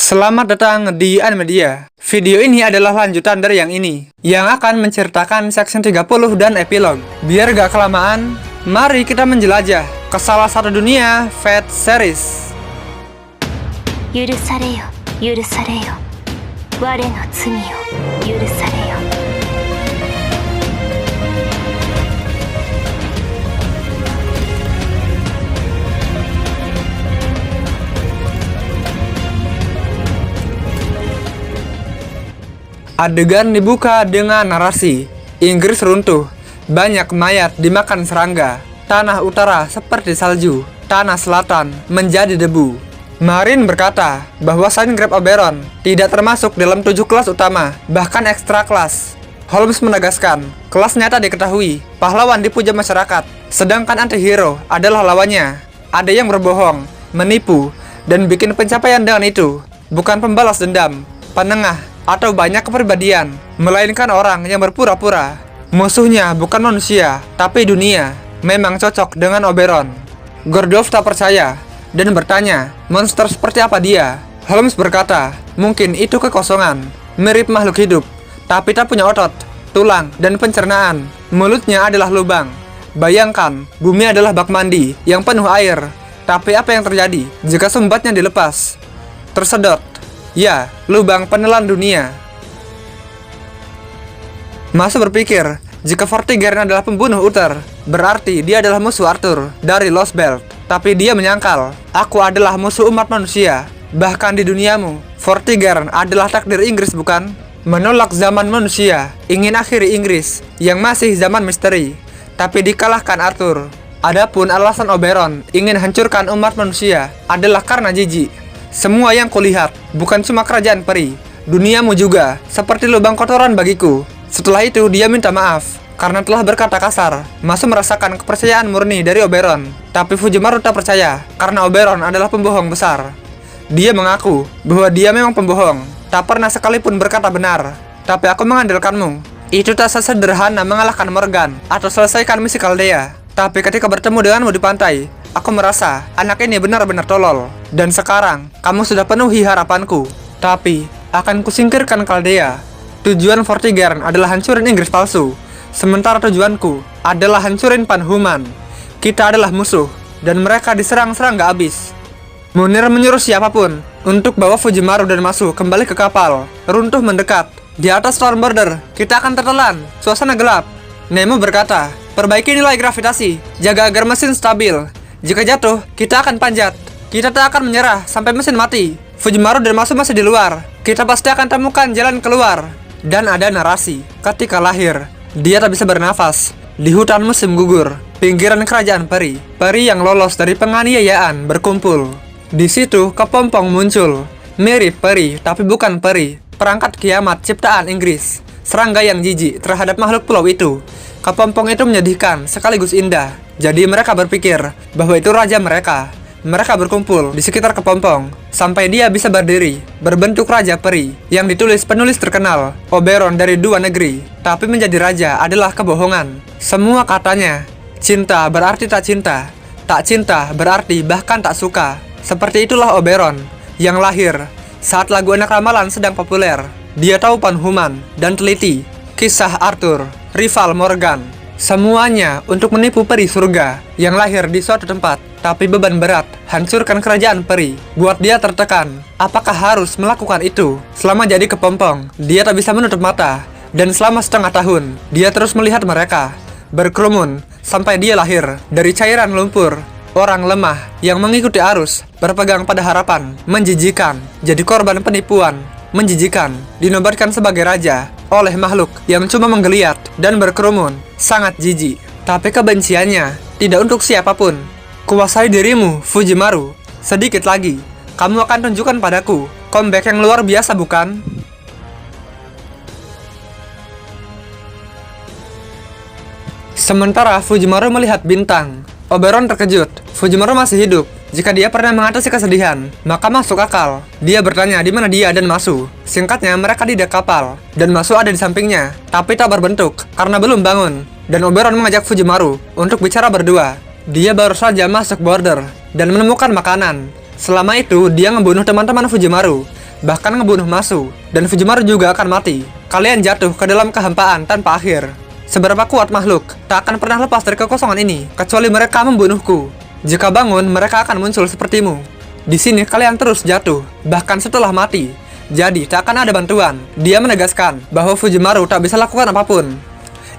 Selamat datang di Animedia. Video ini adalah lanjutan dari yang ini, yang akan menceritakan section 30 dan epilog. Biar gak kelamaan, mari kita menjelajah ke salah satu dunia Fate series. Yurusareyo, yurusareyo. Ware no tsumi yo, yurusareyo. Adegan dibuka dengan narasi Inggris runtuh, banyak mayat dimakan serangga, tanah utara seperti salju, tanah selatan menjadi debu. Marin berkata bahwa Saint Grave Oberon tidak termasuk dalam 7 kelas utama, bahkan ekstra kelas. Holmes menegaskan, kelas nyata diketahui, pahlawan dipuja masyarakat, sedangkan antihero adalah lawannya. Ada yang berbohong, menipu, dan bikin pencapaian dengan itu, bukan pembalas dendam, penengah, atau banyak kepribadian, melainkan orang yang berpura-pura. Musuhnya bukan manusia, tapi dunia. Memang cocok dengan Oberon. Gordov tak percaya dan bertanya, monster seperti apa dia? Holmes berkata, mungkin itu kekosongan, mirip makhluk hidup, tapi tak punya otot, tulang, dan pencernaan. Mulutnya adalah lubang. Bayangkan, bumi adalah bak mandi yang penuh air. Tapi apa yang terjadi jika sumbatnya dilepas? Tersedot. Ya, lubang penelan dunia. Masa berpikir, jika Vortigern adalah pembunuh Uther, berarti dia adalah musuh Arthur dari Lost Belt. Tapi dia menyangkal, aku adalah musuh umat manusia. Bahkan di duniamu, Vortigern adalah takdir Inggris bukan? Menolak zaman manusia, ingin akhiri Inggris, yang masih zaman misteri. Tapi dikalahkan Arthur. Adapun alasan Oberon ingin hancurkan umat manusia adalah karena jijik. Semua yang kulihat bukan cuma kerajaan peri, duniamu juga seperti lubang kotoran bagiku. Setelah itu dia minta maaf karena telah berkata kasar. Masu merasakan kepercayaan murni dari Oberon, tapi Fujimaru tak percaya karena Oberon adalah pembohong besar. Dia mengaku bahwa dia memang pembohong, tak pernah sekalipun berkata benar. Tapi aku mengandalkanmu. Itu tak sesederhana mengalahkan Morgan atau selesaikan misi Chaldea. Tapi ketika bertemu denganmu di pantai, aku merasa anak ini benar-benar tolol. Dan sekarang, kamu sudah penuhi harapanku. Tapi, akan kusingkirkan Chaldea. Tujuan Vortigern adalah hancurin Inggris palsu. Sementara tujuanku adalah hancurin Panhuman. Kita adalah musuh, dan mereka diserang-serang gak habis. Munir menyuruh siapapun untuk bawa Fujimaru dan Masu kembali ke kapal. Runtuh mendekat. Di atas Storm Border, kita akan tertelan. Suasana gelap. Nemo berkata, perbaiki nilai gravitasi, jaga agar mesin stabil. Jika jatuh, kita akan panjat. Kita tak akan menyerah sampai mesin mati. Fujimaru dan Masu masih di luar. Kita pasti akan temukan jalan keluar. Dan ada narasi, ketika lahir, dia tak bisa bernafas. Di hutan musim gugur, pinggiran kerajaan peri. Peri yang lolos dari penganiayaan berkumpul. Di situ, kepompong muncul. Mirip peri, tapi bukan peri. Perangkat kiamat ciptaan Inggris. Serangga yang jijik terhadap makhluk pulau itu. Kepompong itu menyedihkan sekaligus indah. Jadi mereka berpikir bahwa itu raja mereka. Mereka berkumpul di sekitar kepompong sampai dia bisa berdiri, berbentuk raja peri yang ditulis penulis terkenal, Oberon dari 2 negeri. Tapi menjadi raja adalah kebohongan. Semua katanya, cinta berarti tak cinta berarti bahkan tak suka. Seperti itulah Oberon yang lahir saat lagu anak ramalan sedang populer. Dia tahu Panhuman dan teliti kisah Arthur, rival Morgan. Semuanya untuk menipu peri surga yang lahir di suatu tempat. Tapi beban berat, hancurkan kerajaan peri. Buat dia tertekan, apakah harus melakukan itu? Selama jadi kepompong, dia tak bisa menutup mata. Dan selama setengah tahun, dia terus melihat mereka berkerumun sampai dia lahir dari cairan lumpur. Orang lemah yang mengikuti arus, berpegang pada harapan, menjijikan, jadi korban penipuan, menjijikan, dinobatkan sebagai raja oleh makhluk yang cuma menggeliat dan berkerumun, sangat jijik. Tapi kebenciannya tidak untuk siapapun. Kuasai dirimu, Fujimaru. Sedikit lagi, kamu akan tunjukkan padaku comeback yang luar biasa bukan? Sementara Fujimaru melihat bintang, Oberon terkejut. Fujimaru masih hidup. Jika dia pernah mengatasi kesedihan, maka masuk akal. Dia bertanya di mana dia dan Masu. Singkatnya, mereka di dek kapal, dan Masu ada di sampingnya, tapi tak berbentuk karena belum bangun. Dan Oberon mengajak Fujimaru untuk bicara berdua. Dia baru saja masuk border dan menemukan makanan. Selama itu, dia membunuh teman-teman Fujimaru. bahkan ngebunuh Masu, dan Fujimaru juga akan mati. Kalian jatuh ke dalam kehampaan tanpa akhir. Seberapa kuat makhluk tak akan pernah lepas dari kekosongan ini, kecuali mereka membunuhku. Jika bangun, mereka akan muncul sepertimu. Di sini kalian terus jatuh, bahkan setelah mati. Jadi tak akan ada bantuan. Dia menegaskan bahwa Fujimaru tak bisa lakukan apapun.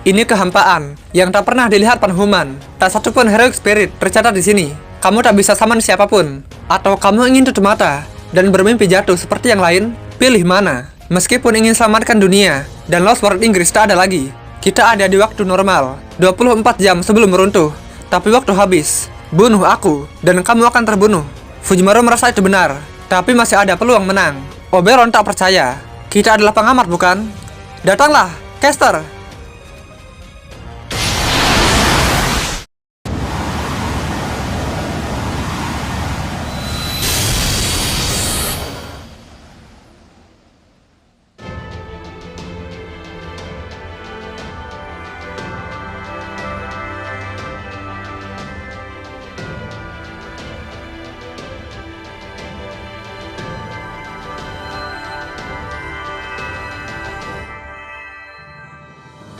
Ini kehampaan yang tak pernah dilihat penhuman. Tak satupun heroic spirit tercatat di sini. Kamu tak bisa summon siapapun. Atau kamu ingin tutup mata dan bermimpi jatuh seperti yang lain? Pilih mana? Meskipun ingin selamatkan dunia dan Lost World Inggris tak ada lagi. Kita ada di waktu normal, 24 jam sebelum meruntuh. Tapi waktu habis. Bunuh aku dan kamu akan terbunuh. Fujimaru merasa itu benar, tapi masih ada peluang menang. Oberon tak percaya. Kita adalah pengamat, bukan? Datanglah, caster!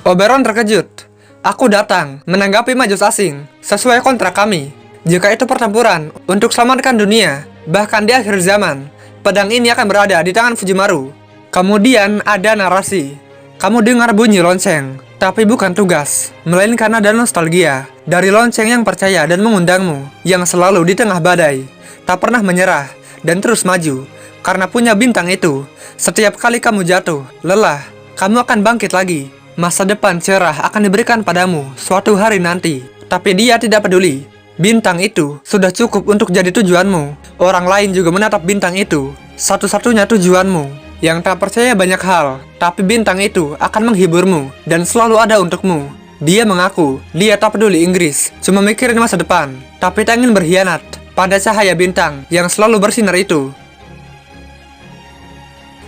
Oberon terkejut. Aku datang menanggapi majus asing sesuai kontrak kami. Jika itu pertempuran untuk selamatkan dunia, bahkan di akhir zaman, pedang ini akan berada di tangan Fujimaru. Kemudian ada narasi. Kamu dengar bunyi lonceng, tapi bukan tugas, melainkan ada nostalgia dari lonceng yang percaya dan mengundangmu, yang selalu di tengah badai, tak pernah menyerah dan terus maju. Karena punya bintang itu, setiap kali kamu jatuh, lelah, kamu akan bangkit lagi. Masa depan cerah akan diberikan padamu suatu hari nanti. Tapi dia tidak peduli. Bintang itu sudah cukup untuk jadi tujuanmu. Orang lain juga menatap bintang itu. Satu-satunya tujuanmu. Yang tak percaya banyak hal. Tapi bintang itu akan menghiburmu dan selalu ada untukmu. Dia mengaku dia tak peduli Inggris, cuma mikirin masa depan. Tapi tak ingin berkhianat pada cahaya bintang yang selalu bersinar itu.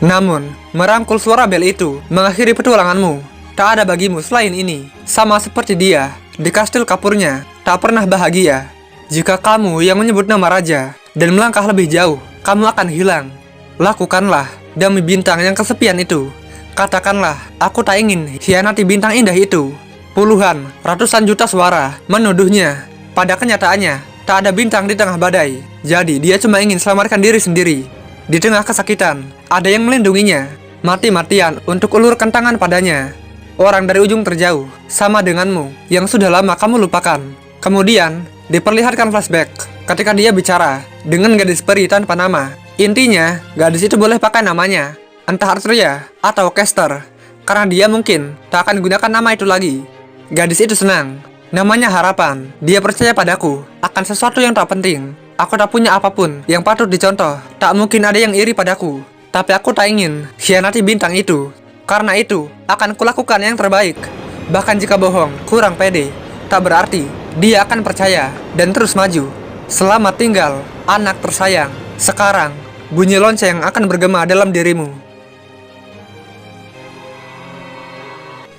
Namun, merangkul suara bel itu mengakhiri petualanganmu. Tak ada bagimu selain ini. Sama seperti dia, di kastil kapurnya, tak pernah bahagia. Jika kamu yang menyebut nama raja dan melangkah lebih jauh, kamu akan hilang. Lakukanlah demi bintang yang kesepian itu. Katakanlah, aku tak ingin hianati bintang indah itu. Puluhan, ratusan juta suara menuduhnya. Pada kenyataannya, tak ada bintang di tengah badai. Jadi dia cuma ingin selamatkan diri sendiri. Di tengah kesakitan, ada yang melindunginya. Mati-matian untuk ulurkan tangan padanya. Orang dari ujung terjauh, sama denganmu, yang sudah lama kamu lupakan. Kemudian, diperlihatkan flashback ketika dia bicara dengan gadis peri tanpa nama. Intinya, gadis itu boleh pakai namanya, entah Arturia atau Caster, karena dia mungkin tak akan gunakan nama itu lagi. Gadis itu senang, namanya Harapan. Dia percaya padaku akan sesuatu yang tak penting. Aku tak punya apapun yang patut dicontoh. Tak mungkin ada yang iri padaku. Tapi aku tak ingin khianati bintang itu. Karena itu, akan kulakukan yang terbaik. Bahkan jika bohong, kurang pede, tak berarti dia akan percaya dan terus maju. Selamat tinggal, anak tersayang. Sekarang, bunyi lonceng akan bergema dalam dirimu.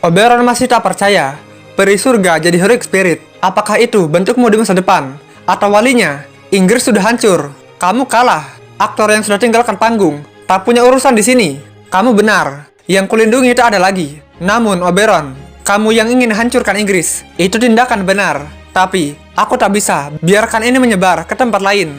Oberon masih tak percaya. Peri surga jadi heroic spirit. Apakah itu bentukmu di masa depan? Atau walinya? Inggris sudah hancur. Kamu kalah. Aktor yang sudah tinggalkan panggung tak punya urusan di sini. Kamu benar. Yang kulindungi tak ada lagi. Namun Oberon, kamu yang ingin hancurkan Inggris, itu tindakan benar. Tapi, aku tak bisa biarkan ini menyebar ke tempat lain.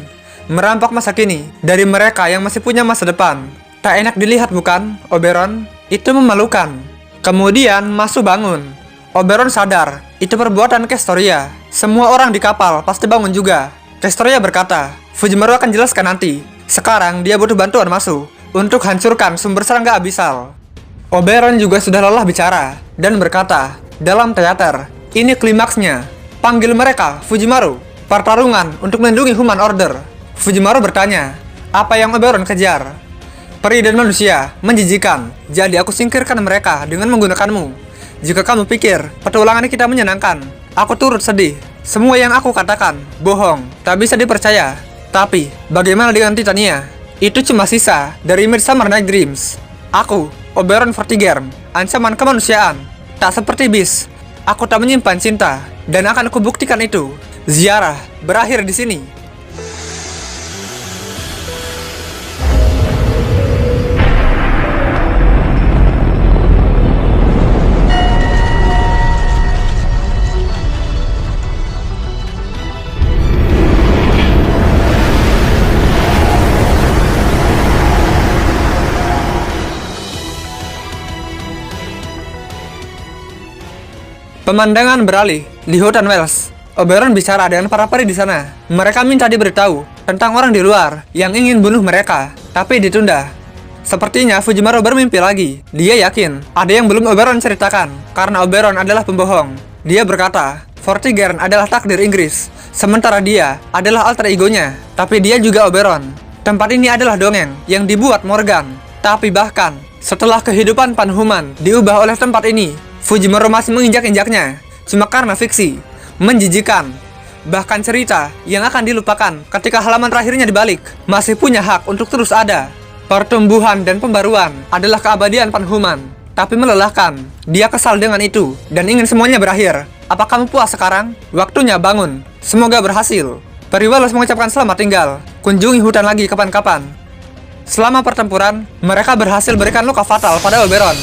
Merampok masa kini dari mereka yang masih punya masa depan. Tak enak dilihat bukan, Oberon? Itu memalukan. Kemudian, Masu bangun. Oberon sadar, itu perbuatan Castoria. Semua orang di kapal pasti bangun juga. Castoria berkata, Fujimaru akan jelaskan nanti. Sekarang dia butuh bantuan Masu untuk hancurkan sumber serangga abisal. Oberon juga sudah lelah bicara dan berkata, dalam teater, ini klimaksnya. Panggil mereka, Fujimaru. Pertarungan untuk melindungi Human Order. Fujimaru bertanya, apa yang Oberon kejar? Peri dan manusia, menjijikan. Jadi aku singkirkan mereka dengan menggunakanmu. Jika kamu pikir petualangan kita menyenangkan, aku turut sedih. Semua yang aku katakan, bohong, tak bisa dipercaya. Tapi, bagaimana dengan Titania? Itu cuma sisa dari Midsummer Night Dreams. Aku, Oberon Vortigern, ancaman kemanusiaan. Tak seperti Beast, aku tak menyimpan cinta, dan akan kubuktikan itu. Ziarah berakhir di sini. Pemandangan beralih di hutan Wells. Oberon bicara dengan para peri di sana. Mereka minta diberitahu tentang orang di luar yang ingin bunuh mereka, tapi ditunda. Sepertinya Fujimaru bermimpi lagi. Dia yakin ada yang belum Oberon ceritakan, karena Oberon adalah pembohong. Dia berkata, Vortigern adalah takdir Inggris, sementara dia adalah alter egonya. Tapi dia juga Oberon. Tempat ini adalah dongeng yang dibuat Morgan. Tapi bahkan setelah kehidupan Panhuman diubah oleh tempat ini, Fujimaru masih menginjak-injaknya, cuma karena fiksi. Menjijikan. Bahkan cerita yang akan dilupakan ketika halaman terakhirnya dibalik masih punya hak untuk terus ada. Pertumbuhan dan pembaruan adalah keabadian Panhuman, tapi melelahkan. Dia kesal dengan itu dan ingin semuanya berakhir. Apa kamu puas sekarang? Waktunya bangun. Semoga berhasil. Peri Wells mengucapkan selamat tinggal. Kunjungi hutan lagi kapan-kapan. Selama pertempuran, mereka berhasil berikan luka fatal pada Oberon.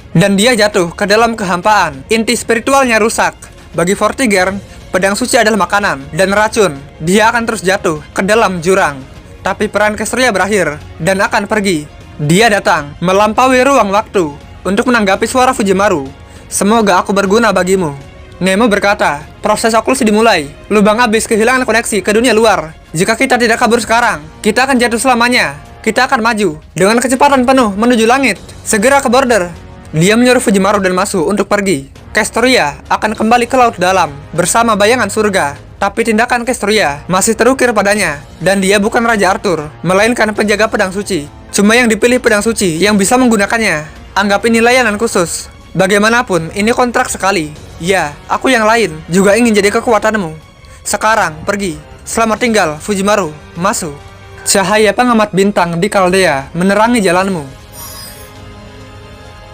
Dan dia jatuh ke dalam kehampaan. Inti spiritualnya rusak. Bagi Vortigern, pedang suci adalah makanan dan racun. Dia akan terus jatuh ke dalam jurang. Tapi peran Kestria berakhir dan akan pergi. Dia datang melampaui ruang waktu untuk menanggapi suara Fujimaru. Semoga aku berguna bagimu. Nemo berkata, proses oklusi dimulai. Lubang abyss kehilangan koneksi ke dunia luar. Jika kita tidak kabur sekarang, kita akan jatuh selamanya. Kita akan maju dengan kecepatan penuh menuju langit. Segera ke border. Dia menyuruh Fujimaru dan Masu untuk pergi. Kestria akan kembali ke laut dalam bersama bayangan surga. Tapi tindakan Kestria masih terukir padanya. Dan dia bukan Raja Arthur, melainkan penjaga pedang suci. Cuma yang dipilih pedang suci yang bisa menggunakannya. Anggap ini layanan khusus. Bagaimanapun, ini kontrak sekali. Ya, aku yang lain juga ingin jadi kekuatanmu. Sekarang, pergi. Selamat tinggal, Fujimaru, Masu. Cahaya pengamat bintang di Kaldea menerangi jalanmu.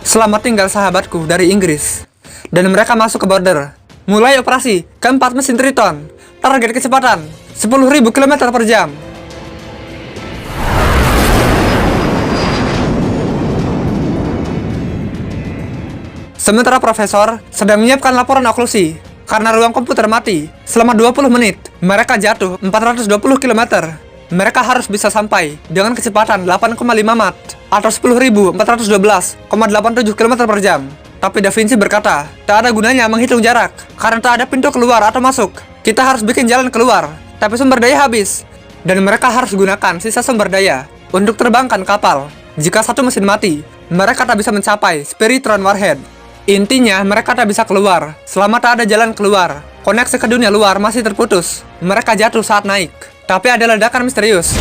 Selamat tinggal sahabatku dari Inggris. Dan mereka masuk ke border. Mulai operasi keempat mesin Triton. Target kecepatan 10.000 km per jam. Sementara Profesor sedang menyiapkan laporan oklusi. Karena ruang komputer mati selama 20 menit, mereka jatuh 420 km. Mereka harus bisa sampai dengan kecepatan 8,5 Mach atau 10.412,87 km per jam. Tapi Da Vinci berkata, tak ada gunanya menghitung jarak karena tak ada pintu keluar atau masuk. Kita harus bikin jalan keluar, tapi sumber daya habis. Dan mereka harus gunakan sisa sumber daya untuk terbangkan kapal. Jika satu mesin mati, mereka tak bisa mencapai Spiritron Warhead. Intinya, mereka tak bisa keluar selama tak ada jalan keluar. Koneksi ke dunia luar masih terputus. Mereka jatuh saat naik, tapi ada ledakan misterius.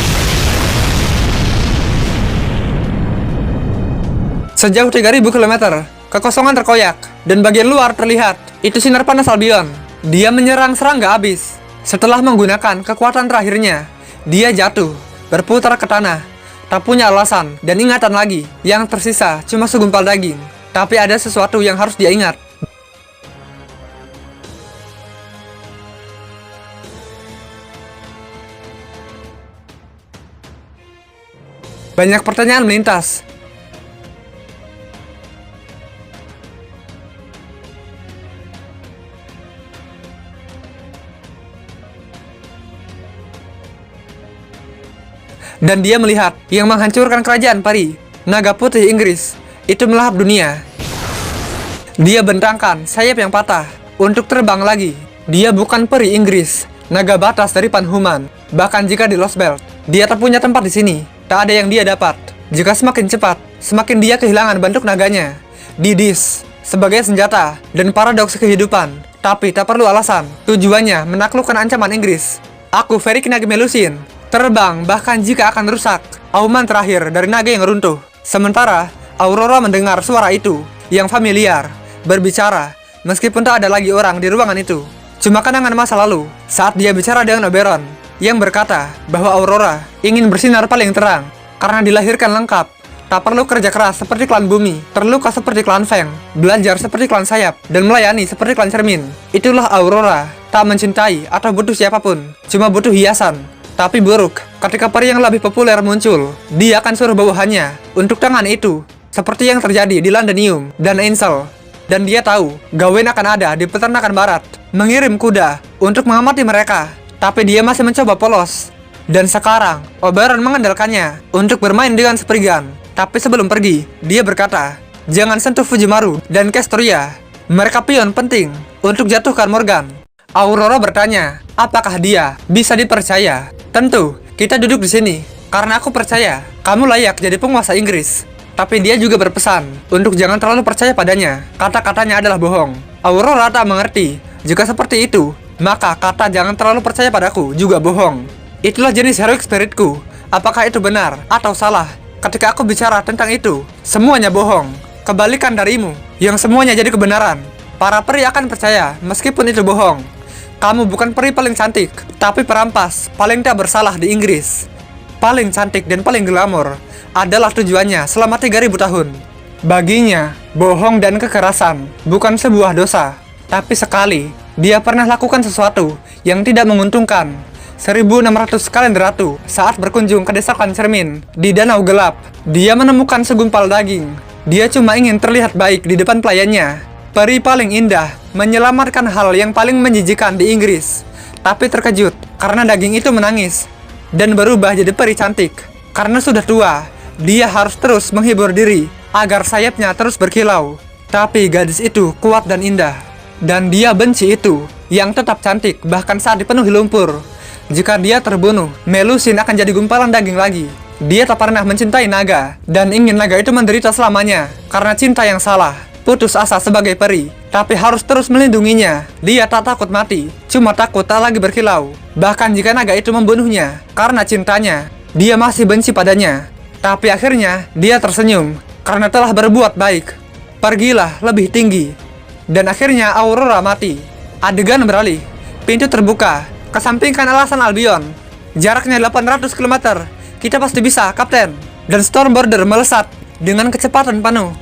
Sejauh 3.000 km, kekosongan terkoyak, dan bagian luar terlihat. Itu sinar panas Albion. Dia menyerang serangga abis. Setelah menggunakan kekuatan terakhirnya, dia jatuh, berputar ke tanah. Tak punya alasan dan ingatan lagi. Yang tersisa cuma segumpal daging. Tapi ada sesuatu yang harus dia ingat. Banyak pertanyaan melintas. Dan dia melihat yang menghancurkan kerajaan peri, naga putih Inggris, itu melahap dunia. Dia bentangkan sayap yang patah untuk terbang lagi. Dia bukan peri Inggris, naga batas dari Panhuman. Bahkan jika di Lost Belt, dia tak punya tempat di sini. Tak ada yang dia dapat. Jika semakin cepat, semakin dia kehilangan bentuk naganya. Didis sebagai senjata dan paradoks kehidupan. Tapi tak perlu alasan. Tujuannya menaklukkan ancaman Inggris. Aku Ferric Naga Melusin. Terbang bahkan jika akan rusak. Auman terakhir dari naga yang runtuh. Sementara Aurora mendengar suara itu yang familiar berbicara meskipun tak ada lagi orang di ruangan itu. Cuma kenangan masa lalu saat dia bicara dengan Oberon yang berkata bahwa Aurora ingin bersinar paling terang karena dilahirkan lengkap. Tak perlu kerja keras seperti klan bumi, terluka seperti klan Feng, belajar seperti klan sayap, dan melayani seperti klan cermin. Itulah Aurora, tak mencintai atau butuh siapapun, cuma butuh hiasan. Tapi buruk, ketika peri yang lebih populer muncul, dia akan suruh bawahannya untuk tangan itu, seperti yang terjadi di Londonium dan Ainsel. Dan dia tahu, Gawain akan ada di peternakan barat, mengirim kuda untuk mengamati mereka. Tapi dia masih mencoba polos. Dan sekarang, Oberon mengandalkannya untuk bermain dengan Spriggan. Tapi sebelum pergi, dia berkata, jangan sentuh Fujimaru dan Kestoria. Mereka pion penting untuk jatuhkan Morgan. Aurora bertanya, apakah dia bisa dipercaya? Tentu, kita duduk di sini karena aku percaya kamu layak jadi penguasa Inggris. Tapi dia juga berpesan untuk jangan terlalu percaya padanya. Kata-katanya adalah bohong. Aurora tak mengerti. Jika seperti itu, maka kata jangan terlalu percaya padaku juga bohong. Itulah jenis heroic spiritku. Apakah itu benar atau salah? Ketika aku bicara tentang itu, semuanya bohong. Kebalikan darimu, yang semuanya jadi kebenaran. Para peri akan percaya meskipun itu bohong. Kamu bukan peri paling cantik, tapi perampas paling tak bersalah di Inggris. Paling cantik dan paling glamor adalah tujuannya selama 3000 tahun. Baginya, bohong dan kekerasan bukan sebuah dosa. Tapi sekali, dia pernah lakukan sesuatu yang tidak menguntungkan. 1600 kalender ratu saat berkunjung ke desa Cermin di Danau Gelap. Dia menemukan segumpal daging. Dia cuma ingin terlihat baik di depan pelayannya. Peri paling indah menyelamatkan hal yang paling menjijikan di Inggris. Tapi terkejut karena daging itu menangis dan berubah jadi peri cantik. Karena sudah tua, dia harus terus menghibur diri agar sayapnya terus berkilau. Tapi gadis itu kuat dan indah. Dan dia benci itu yang tetap cantik bahkan saat dipenuhi lumpur. Jika dia terbunuh, Melusine akan jadi gumpalan daging lagi. Dia tak pernah mencintai naga dan ingin naga itu menderita selamanya karena cinta yang salah. Putus asa sebagai peri, tapi harus terus melindunginya. Dia tak takut mati, cuma takut tak lagi berkilau. Bahkan jika naga itu membunuhnya karena cintanya, dia masih benci padanya. Tapi akhirnya dia tersenyum karena telah berbuat baik. Pergilah lebih tinggi. Dan akhirnya Aurora mati. Adegan beralih. Pintu terbuka. Kesampingkan alasan Albion. Jaraknya 800 km. Kita pasti bisa, Kapten. Dan Stormborder melesat dengan kecepatan penuh.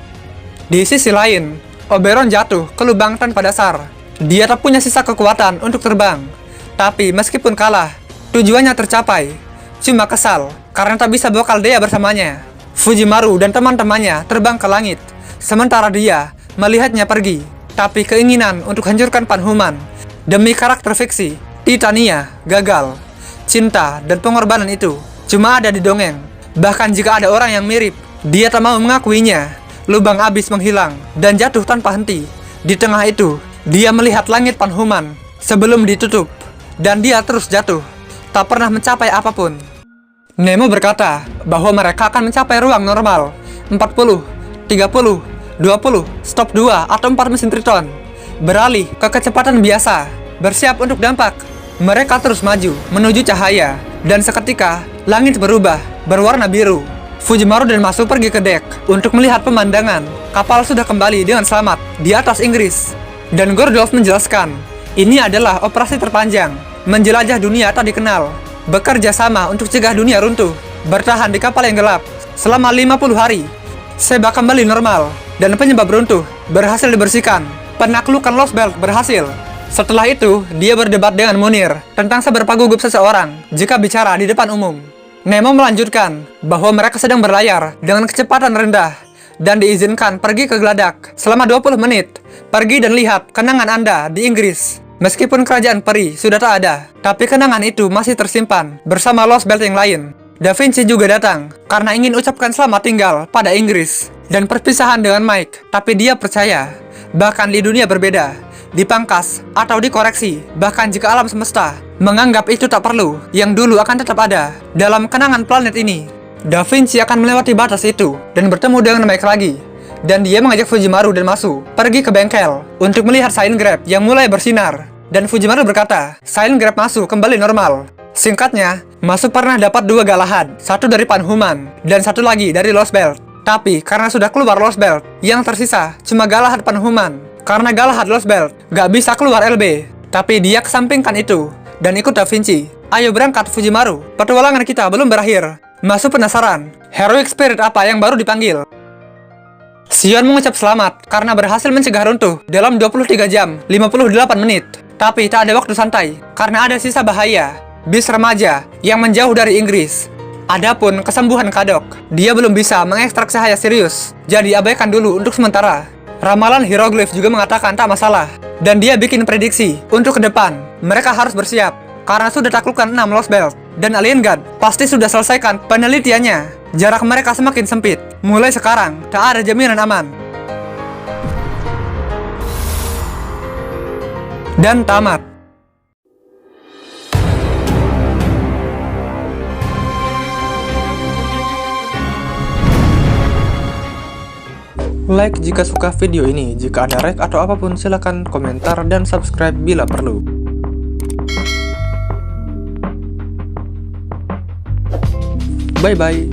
Di sisi lain, Oberon jatuh ke lubang tanpa dasar. Dia tak punya sisa kekuatan untuk terbang. Tapi meskipun kalah, tujuannya tercapai. Cuma kesal karena tak bisa bawa Caldea bersamanya. Fujimaru dan teman-temannya terbang ke langit, sementara dia melihatnya pergi. Tapi keinginan untuk hancurkan Panhuman demi karakter fiksi Titania gagal. Cinta dan pengorbanan itu cuma ada di dongeng. Bahkan jika ada orang yang mirip, dia tak mau mengakuinya. Lubang abis menghilang dan jatuh tanpa henti. Di tengah itu, dia melihat langit Panhuman sebelum ditutup. Dan dia terus jatuh, tak pernah mencapai apapun. Nemo berkata bahwa mereka akan mencapai ruang normal 40, 30, 20, stop 2 atau 4 mesin Triton. Beralih ke kecepatan biasa, bersiap untuk dampak. Mereka terus maju menuju cahaya. Dan seketika, langit berubah, berwarna biru. Fujimaru dan Masu pergi ke dek untuk melihat pemandangan. Kapal sudah kembali dengan selamat di atas Inggris. Dan Gordolf menjelaskan, ini adalah operasi terpanjang, menjelajah dunia tak dikenal, bekerja sama untuk cegah dunia runtuh, bertahan di kapal yang gelap selama 50 hari. Seba kembali normal, dan penyebab runtuh berhasil dibersihkan. Penaklukan Lost Belt berhasil. Setelah itu, dia berdebat dengan Munir tentang seberapa gugup seseorang jika bicara di depan umum. Nemo melanjutkan bahwa mereka sedang berlayar dengan kecepatan rendah dan diizinkan pergi ke Geladak selama 20 menit. Pergi dan lihat kenangan Anda di Inggris. Meskipun kerajaan peri sudah tak ada, tapi kenangan itu masih tersimpan bersama Lost Belt yang lain. Da Vinci juga datang karena ingin ucapkan selamat tinggal pada Inggris dan perpisahan dengan Mike. Tapi dia percaya, bahkan di dunia berbeda, dipangkas atau dikoreksi, bahkan jika alam semesta menganggap itu tak perlu, yang dulu akan tetap ada dalam kenangan planet ini. Da Vinci akan melewati batas itu dan bertemu dengan Mike lagi. Dan dia mengajak Fujimaru dan Masu pergi ke bengkel untuk melihat Sign Grab yang mulai bersinar. Dan Fujimaru berkata, Sign Grab Masu kembali normal. Singkatnya, Masu pernah dapat 2 Galahad, satu dari Panhuman dan satu lagi dari Lost Belt. Tapi karena sudah keluar Lost Belt, yang tersisa cuma Galahad Panhuman. Karena Galahad Lost Belt gak bisa keluar LB. Tapi dia kesampingkan itu dan ikut Da Vinci. Ayo berangkat Fujimaru, petualangan kita belum berakhir. Masu penasaran, heroic spirit apa yang baru dipanggil? Sion mengucap selamat karena berhasil mencegah runtuh dalam 23 jam 58 menit. Tapi tak ada waktu santai karena ada sisa bahaya, bis remaja yang menjauh dari Inggris. Adapun kesembuhan Kadok, dia belum bisa mengekstrak cahaya Sirius, jadi abaikan dulu untuk sementara. Ramalan hieroglif juga mengatakan tak masalah, dan dia bikin prediksi untuk ke depan. Mereka harus bersiap karena sudah taklukkan 6 Lost Belt, dan Alien God pasti sudah selesaikan penelitiannya. Jarak mereka semakin sempit. Mulai sekarang, tak ada jaminan aman. Dan tamat. Like jika suka video ini. Jika ada rek atau apapun silahkan komentar dan subscribe bila perlu. Bye bye.